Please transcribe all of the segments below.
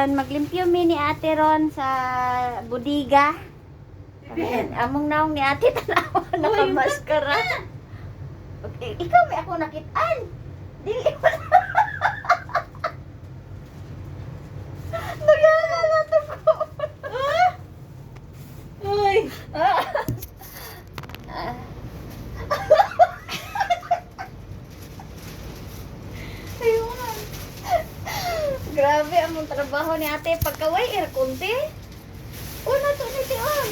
Ayan, maglimpyo mi ni ate Ron sa budiga. Among naong ni ate tanawa nakamaskara. Okay, ikaw may ako nakitaan. Dili pa. Nagana na to ko. Uy! Ayun. Grabe among trabaho ni ate pagkaway aircon te. Una to ni tiyon.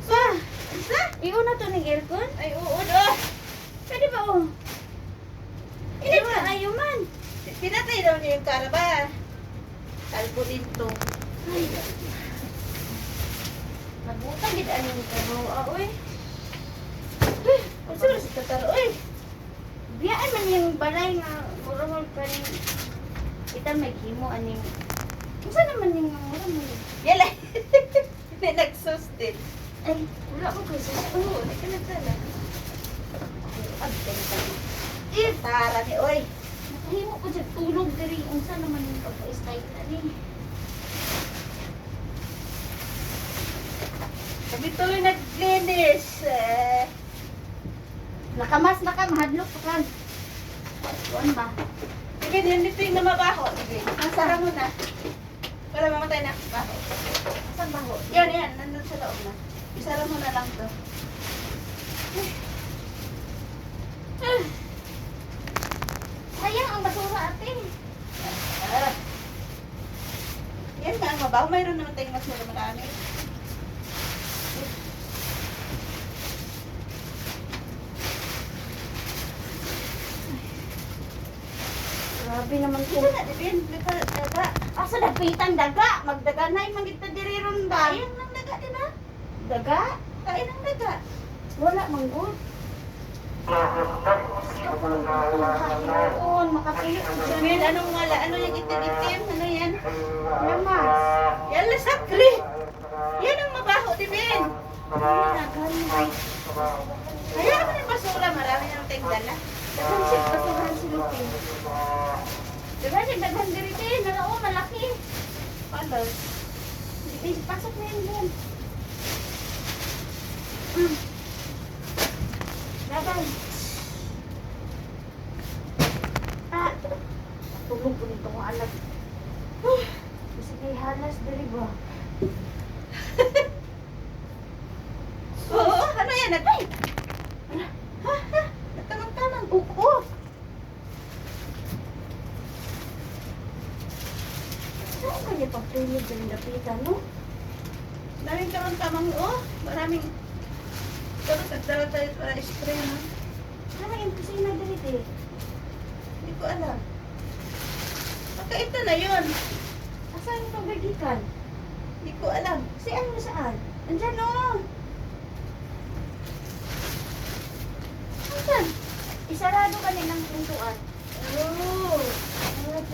Isa? Iuna to ni aircon. Ay, oo, do. Pwede ba oh? Hindi ba ayo man? Pinatay daw niya yung karaba. Kalbo din to. Ay. Nabutang gid ani ni trabaho oy. Ang sarap sa tataro, uy. Biyaan man yung balay nga murang pa rin. Kita may himo aning. Unsa naman yung murang mo? Yala. Hindi nagsustin. Ay, wala ko kasi. Oo, hindi ka nagtala. Abdeng ka. Tara ni, uy. Nakahimo ko dyan tulog diri. Unsa naman yung pagka-style na ni. Kami tuloy naglinis. Nakamas na ka, mahadlok pa ka. Kuan ba? Sige, nandito yung namabaho. Sige, masara mo na. Para mamatay na. Baho. Saan ba ho? Yan, yan. Nandun sa loob na. Isara mo na lang to. Sayang ang basura ate. Ah. Yan nga ang mabaho. Mayroon naman tayong mas marami. Grabe naman Ito ko. na, Divin. Daga. Asa dapitan daga? Magdaganay magita diri ron ba? Ayun ng daga, di ba? Daga? Kain ng daga. Wala manggod. Kain makapili ko Divin, dyan. anong wala? Ano yung itim-itim? Ano yan? Lamas. Yan, lasakri. Yan ang mabaho, Divin. Naghanay. Kaya naman yung basura. Marami nang tayong dala. Dagan siya basurahan si Lupin. Diba siya daghan diri kayo? Nalao, malaki. Paano? Pasok na yun dyan. Dagan. Ah. Tulog ko nito kong anak. Kasi kay halas diri ba? Oo, ano yan? Nagay. Ha? Nagtamang-tamang. Oo. Saan kanya pagtulog ng lapitan, no? Daming karoon tamang, oh. Maraming. Karoon, nagdala tayo para spray, no? Saan yung kusina diri eh? Hindi ko alam. Baka ito na yun. Asan yung pabagikan? Hindi ko alam. Si ano saan? Andyan, no? Asan? Isarado ka nilang pintuan. Oo.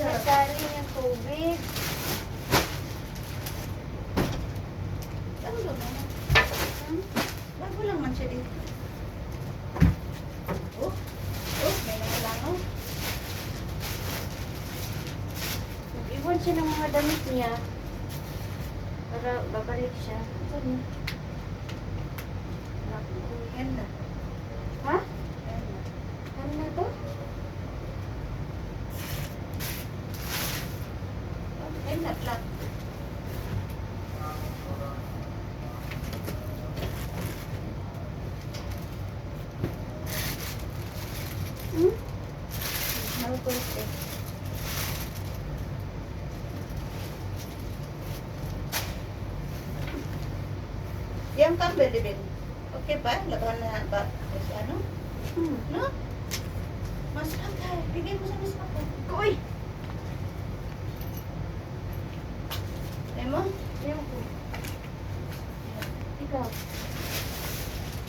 Nasari yung tubig. Ano naman? Bago lang man siya dito. Oh, may nangalangaw. Nag-iwan siya ng mga damit niya. Para babalik siya. Saan yun? Yan na. Ha? Yan na. Ano na to? Yan na, black. Hmm? Ano to eh? Yung camber, Divin. Okay ba? Laban na ba? Kasi ano? No? Mas agay. Bigay mo sa mas agay. Uy! Ay mo? Ayaw ko. Ikaw.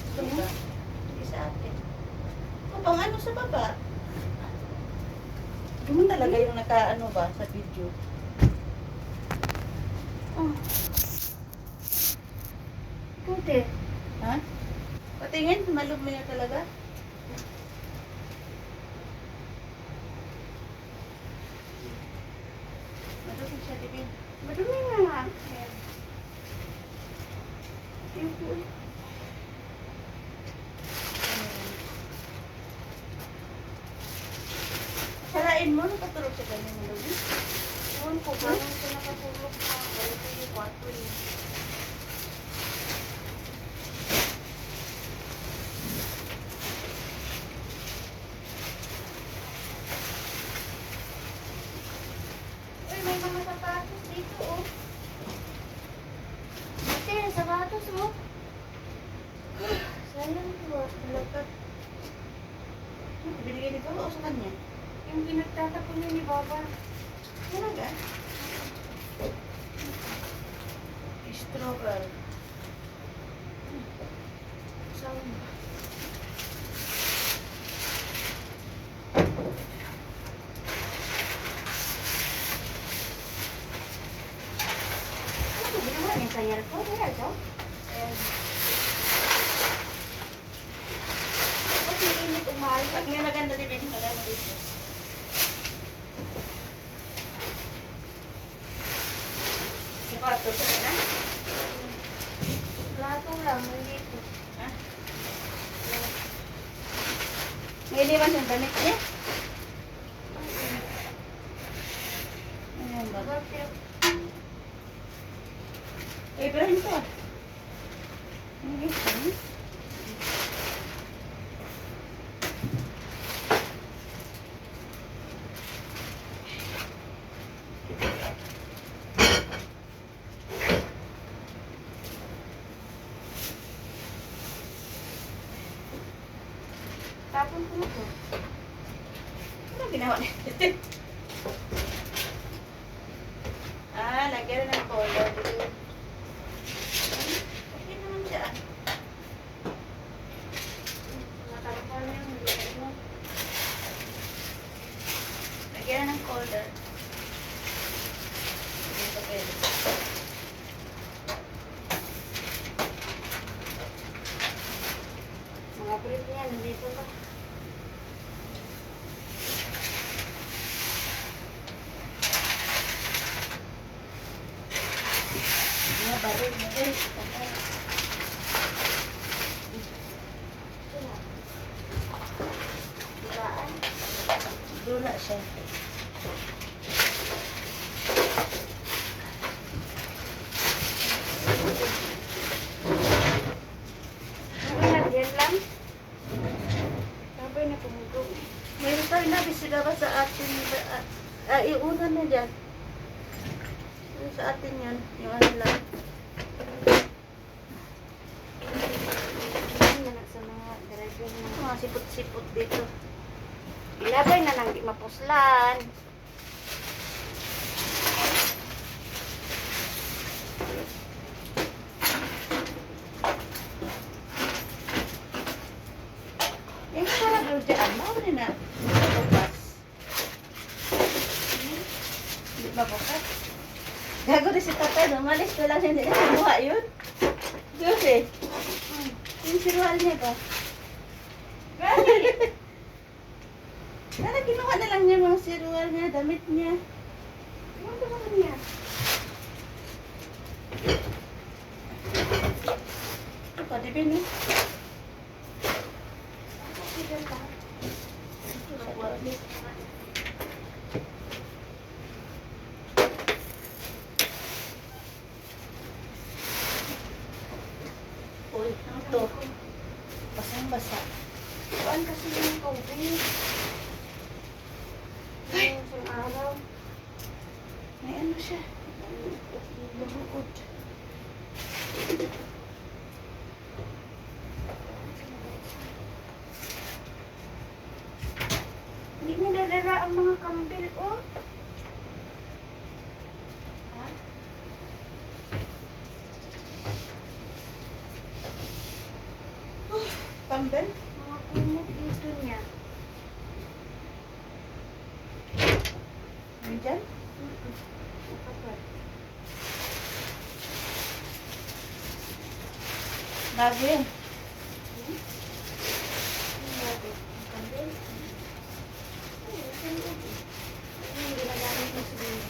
Gusto mo? Hindi sa atin. O, pang ano sa baba? Ganun talaga yung naka-ano ba sa video. Oh. Ikaw, te. Ha? Patingin, malumi na talaga. Madumi siya, Bibin. Madumi nga nga. Yung po. Sarain mo, nakatulog siya ganyan mo, Bibin. Ewan ko, parang siya nakatulog pa. Balik ko yung kwarto eh. Uy, may mga sapatos dito oh. Ate, sapatos oh. Sayang ko ah. Talaga. Binigay nito o sa kanya? Yung pinagtatapon niya ni Baba. Talaga? Stroker. Saan ba? Ano ginawa niya sa yar ko? Wala ito? Ba't yung init umahal? Pag nga maganda din yun, wala mo dito. Si Pato, saan na? Plato lang, hindi ito. Ha? May iniwan siyang damit niya. Ayan ba? Ibrahim to. Hindi siya. Tapon ko na ito. Ano ginawa niya? Lagyan na ng color. Okay naman siya. Nakalakal na yung lugar mo. Lagyan na ng color. Dito pwede. Mga brief niya, nandito pa. Mga baril mo din. Dilaan. Dula siya. Yan lang. Sabay na pumugo. Mayroon tayo na bisita ba sa atin? Iuna na dyan. Yung sa atin yun. Yung ano lang. Yan na sa mga driver na. Mga sipot-sipot dito. Ilagay na lang di mapuslan. Yung sarap doon dyan. Mawala na. Bukas. Hindi ba bukas? Gago rin si tatay. Umalis ko lang siya. Hindi na kumuha yun. Diyos eh. Yung siruhal niya ba? Gani! Sana kinuha na lang niya mga siruhal niya, damit niya. Ano ba naman niya? Ito pa, di ba niya? Ako sila pa. Uy, ano to? Basang-basa. Saan kasi yung COVID? Yung isang araw. May ano siya? Luhod. Hindi nilalala ang mga kambil, oh. Ha? Pambel? Mga kumot dito niya. Nandyan? Kapag. Bago yan. Kambil? Ay, saan yun? Ay, hindi ginagamit mo siguro.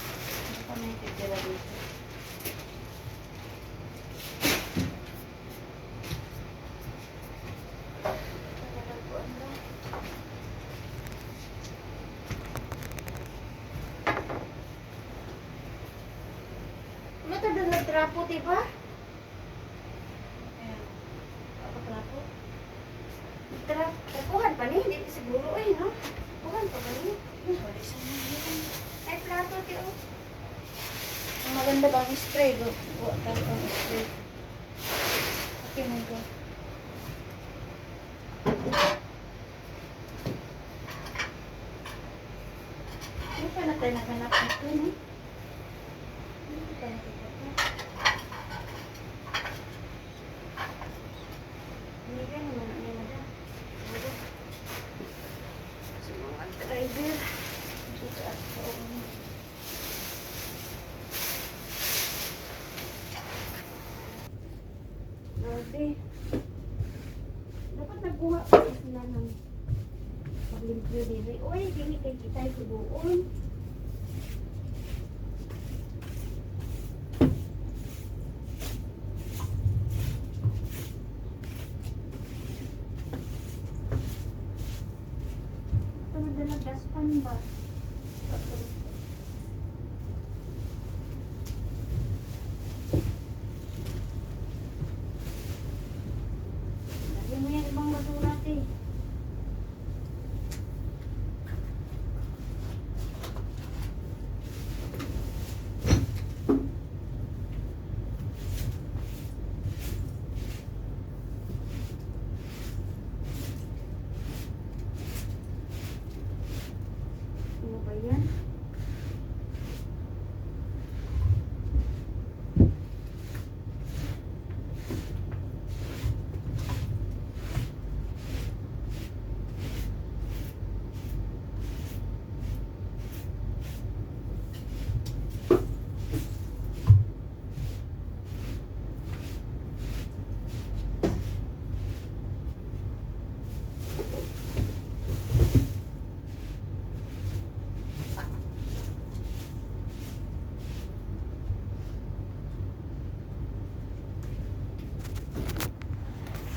ito doon nagtrapo, diba? Ayan. Ako trapo. Trapuhan pa ni, hindi pa siguro eh, no? Trapuhan pa ba ni? Wala sa mga. Ay, plato, tiyo. Ang maganda ba ang spray? Buwa ka ang spray. Okay mo ko. Hindi pa na tayo naganap ito, no? Hindi pa nakikita. Hindi ka naman ang madam. Sa mga driver. Dito at sa grabe. Dapat nagkuha pa sila ng paglimpyo diri. Uy, dili kay kitay subuon. Ito na daspan ba? Lagyan mo yan ibang basura, eh. Ano ba yan?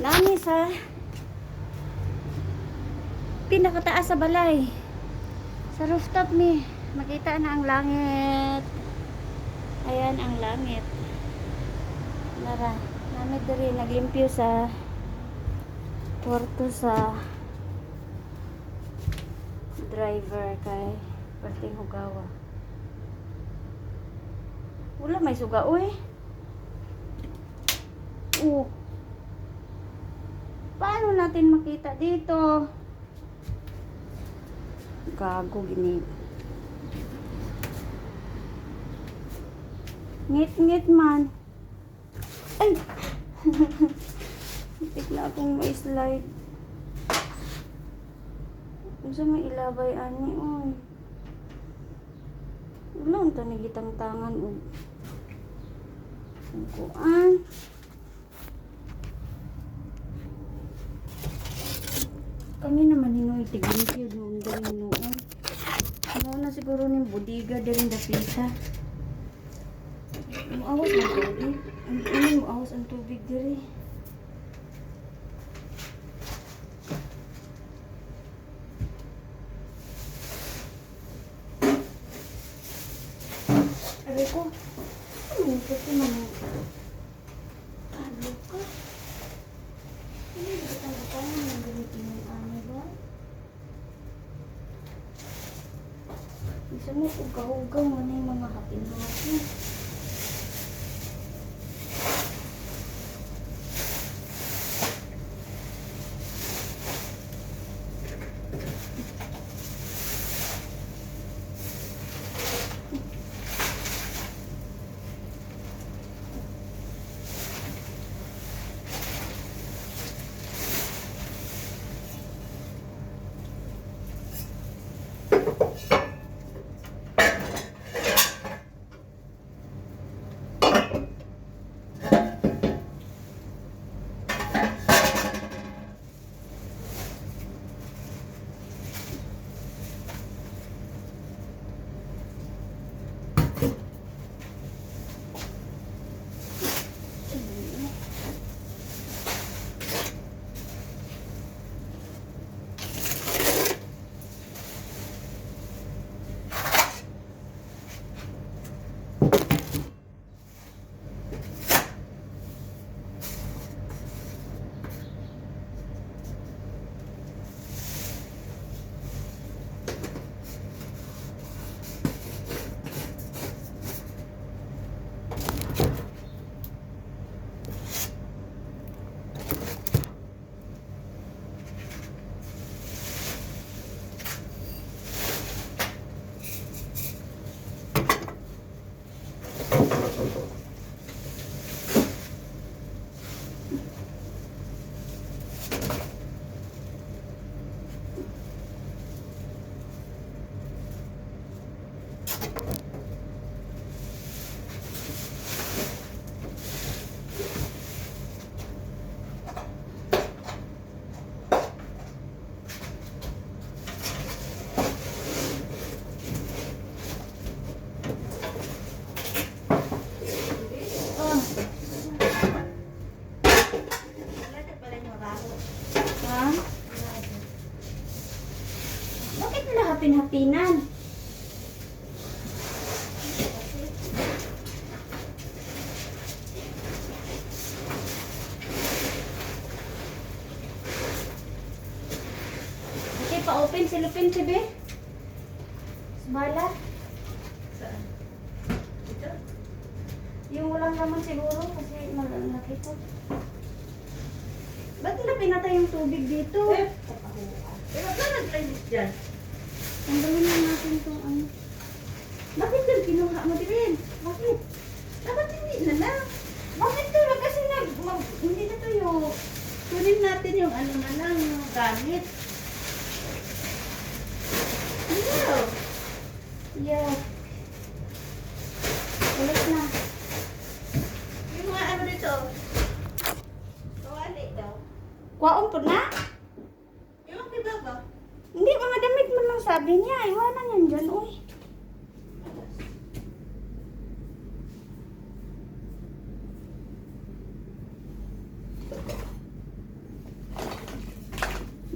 Nami sa pinakataas sa balay. Sa rooftop ni makita na ang langit. Ayan ang langit. Nara, nami diri naglimpyo sa kwarto sa driver kay perting hugawa. Wala may suga oy. Paano natin makita dito? Gago gini. Ngit-ngit man. Ay! Itik na akong may slide. Kung sa may ilabay ani, oy. Wala ang tanigitang tangan, oy. Kuan. Kami naman hinoy tiglimpyo noon dali noon. Ano na siguro ng budiga dali dapita. Muawas ang tubig. Ano muawas ang tubig diri. Aray ko. Ano yung kasi naman? Ano ka? Hindi ba tanda-tanda ng gamitin yung ano ba? Isa mo ugaw-ugaw mo na yung mga hapin-hapin. silupin, tibi. Bala. Saan? Ito? Yung walang laman siguro kasi malalaki po. Ba't nila pinatay yung tubig dito? Wag ka nag-linis dyan. Tanggalin na natin itong ano. Bakit doon kinuha mo din? Bakit? Dapat hindi na lang. Bakit to? Kasi hindi na tuyo. Kunin natin yung ano na lang, yung gamit. Ano? Yeah. Ulit na. Yung mga ano dito. Kawali daw. Kwaon po na? Yung kibaba. Hindi, mga damit mo lang sabi niya. Iwanan yan dyan, uy.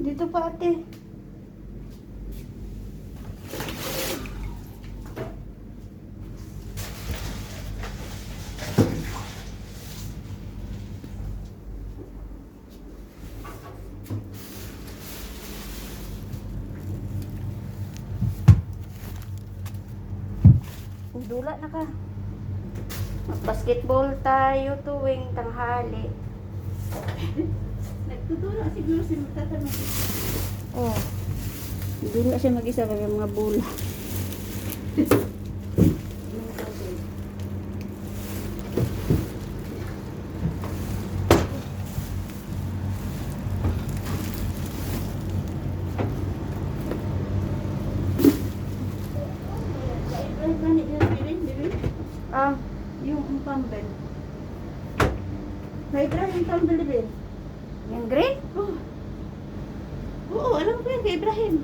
Dito pa ate. Dula na ka. Basketball tayo tuwing tanghali. Nagtuturo siguro si Tata. Oh. Dula siya mag-isa kaya mga bula. Ah, Yung tumble. Hydra yung tumble din. yung green? Oh. Oo, alam ko yan kay Ibrahim.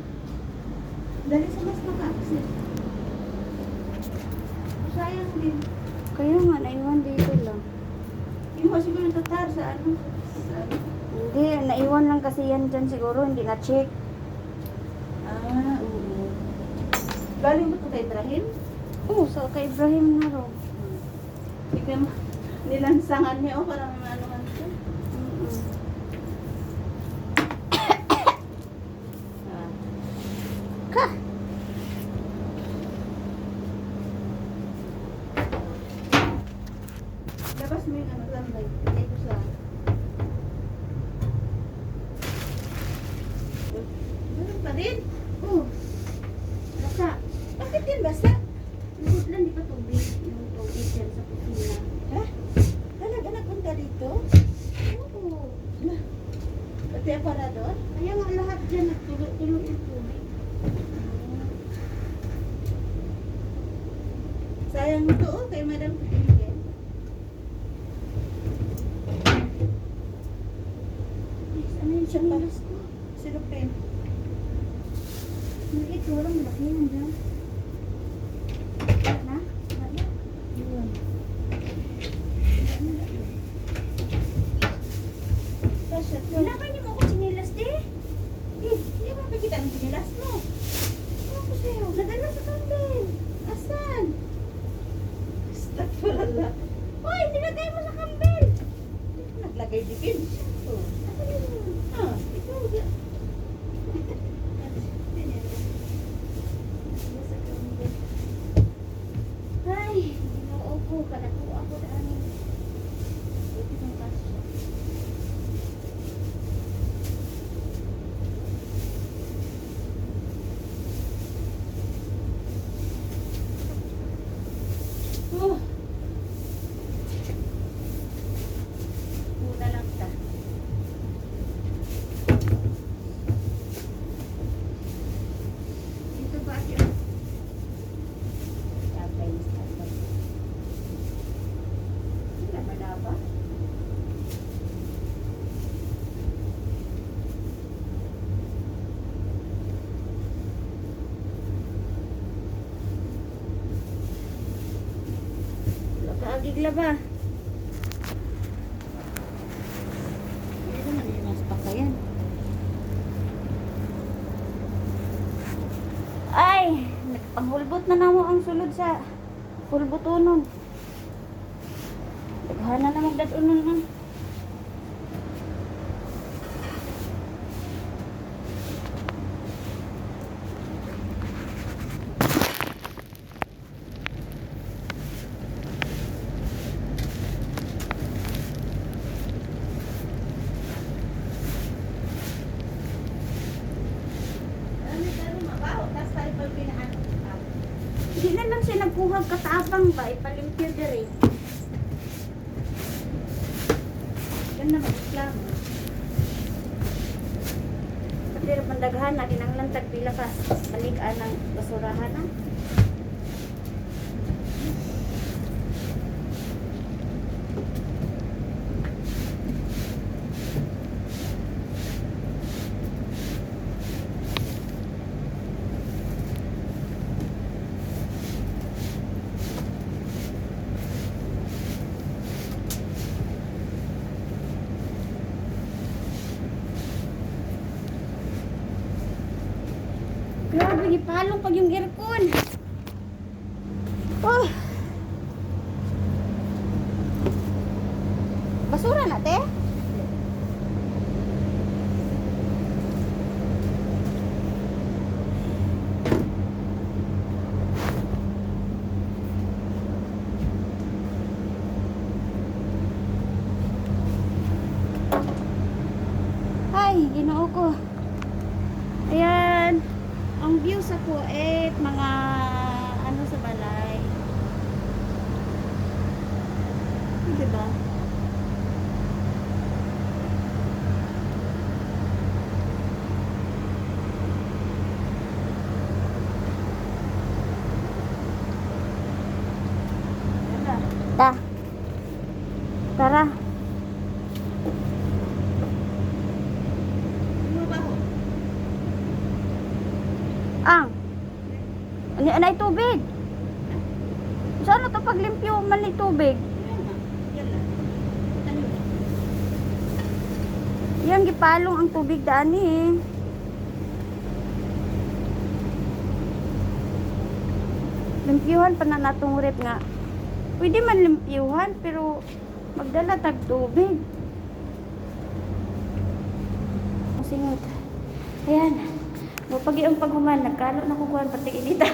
Dali sa mas maka-accept. Sayang din. Kaya nga, naiwan dito lang. Yung mo siguro tatar sa ano. Sa, Hindi, naiwan lang kasi yan dyan siguro, hindi na-check. oo. Galing ba ito kay Ibrahim? Oo, sa kay Ibrahim na ro. Ikaw nilansangan niya o parang ano man ito. Ah. Ka! Labas mo yung ano lang, like, bigay ko sa... Ganun pa rin? Oo. Basta, Bakit din basta? likod lang, di ba tubig? Yung tubig yan sa kusina. Ha? Talaga nagpunta dito? Oo. Na, pati aparador? Kaya nga lahat dyan nagtulo-tulo yung tubig. Sayang ito oh, kay Madam Pinigyan. Ano yung sanilas ko? Silupin. Maliit, walang malaki yan dyan. Na? Wala. Yun. Kasya to. Kailangan niyo mo ako sinilas, di? Hindi mo pakita ang sinilas mo. Ano ko sa'yo? Nadala sa kambing. Asan? Astagfirullah. Hoy, nilagay mo sa kambel! Naglagay din. Oh. Asan yun? Ah, ikaw yan. Ay, ginoo ko, kadako ako dahil. Ito yung kasya. Oh. Muna lang ta. Dito ba siya? Sabay, sabay. Laba-laba. Kaagig laba. Hindi naman yung mas pakayan. Ay, ang hulbot na namo ang sulod sa hulbotonon. Daghana na magdatunon man. tabang ba ipalimpyo diri. Yan na mag-reklamo. Pero pandaghan na kinanglan tag pila ka balikan ng basurahan na. Grabe, gipalong pag yung aircon. Oh. Basura na, te? Ay, ginoo ko. Ayan. Ang view sa Kuwait, mga ano sa balay. Diba? Ta. Tara. Ano ba ho? Ang. Anay tubig. Saan to paglimpyo man ni tubig? Yan na. Yan na. Ano? Yan gipalong ang tubig daan eh. Limpyuhan pa na natong rep nga. Pwede man limpyuhan pero magdala tag tubig. Ang singot. Ayan. Pag yung paghuman, nagkalo na kukuhan pati inita.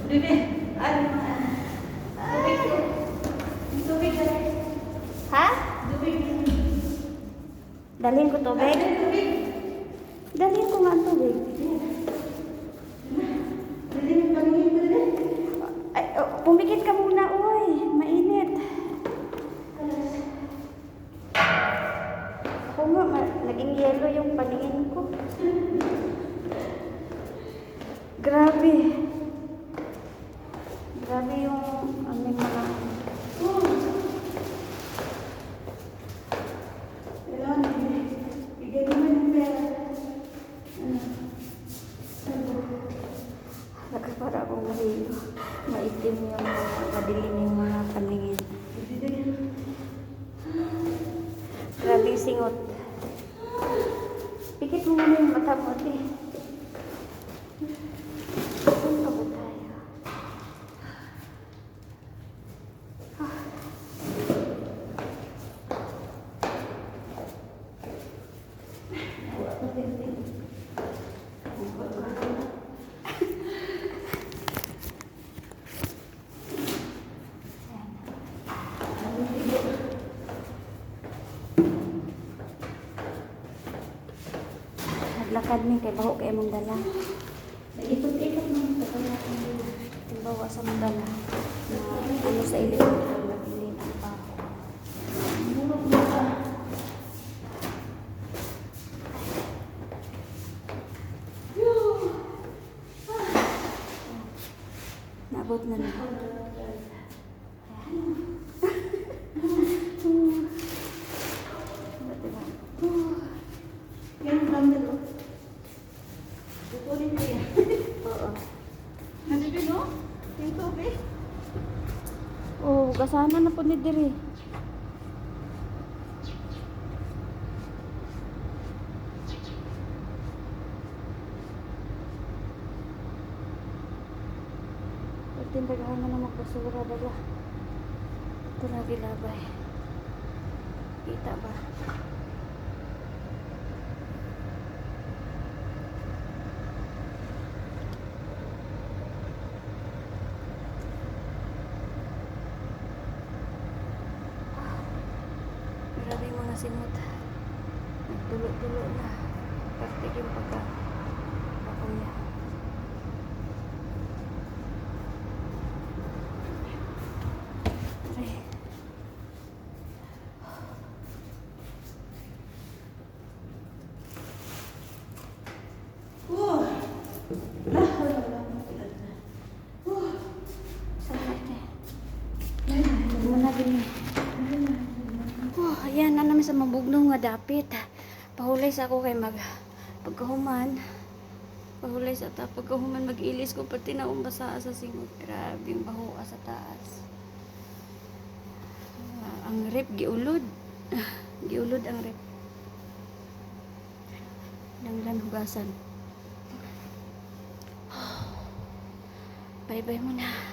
Bibi, ano? Tubig ko. Tubig ka. Ha? Tubig. Dalhin ko tubig? Tubig. Dalhin ko nga ang tubig. Dali mo paningin mo dali. Ay, pumikit ka muna, uy. Mainit. Ako nga, naging yelo yung paningin ko. Grabe. Grabe yung aming mga... Kailangan, bigyan mo ng pera. Para akong mahilo. Maitim yung mga, madilim yung mga paningin. Grabe yung singot. Pikit mo muna yung mata mo, ate. Saan pa ba tayo? Naglakad ni kay baho kay mong dala. Ikot-ikot mo sa kanya ang bawa sa mong dala. Na ano sa ilim ang mabilin ang baho. Murog mo ka. Naabot na na. Yan ang bundle ko. Kukunin ko yan. Oo. Nandito no? Yung tubig. Oh, gasahan na po ni Diri. Tindagahan na na magpasura dala. Ito lagi labay. Kita ba? Grabe yung mga simot. Nagtulo-tulo na. Plastic yung pagkakuya. tugnaw nga dapit. Pahulay sa ako kay pagkahuman. Pahulay sa ta pagkahuman mag-ilis ko pati na umbasa sa singot. Grabe yung bahoa sa taas. Ang rep giulod. Giulod ang rep. Nanglan hugasan. Bye-bye muna.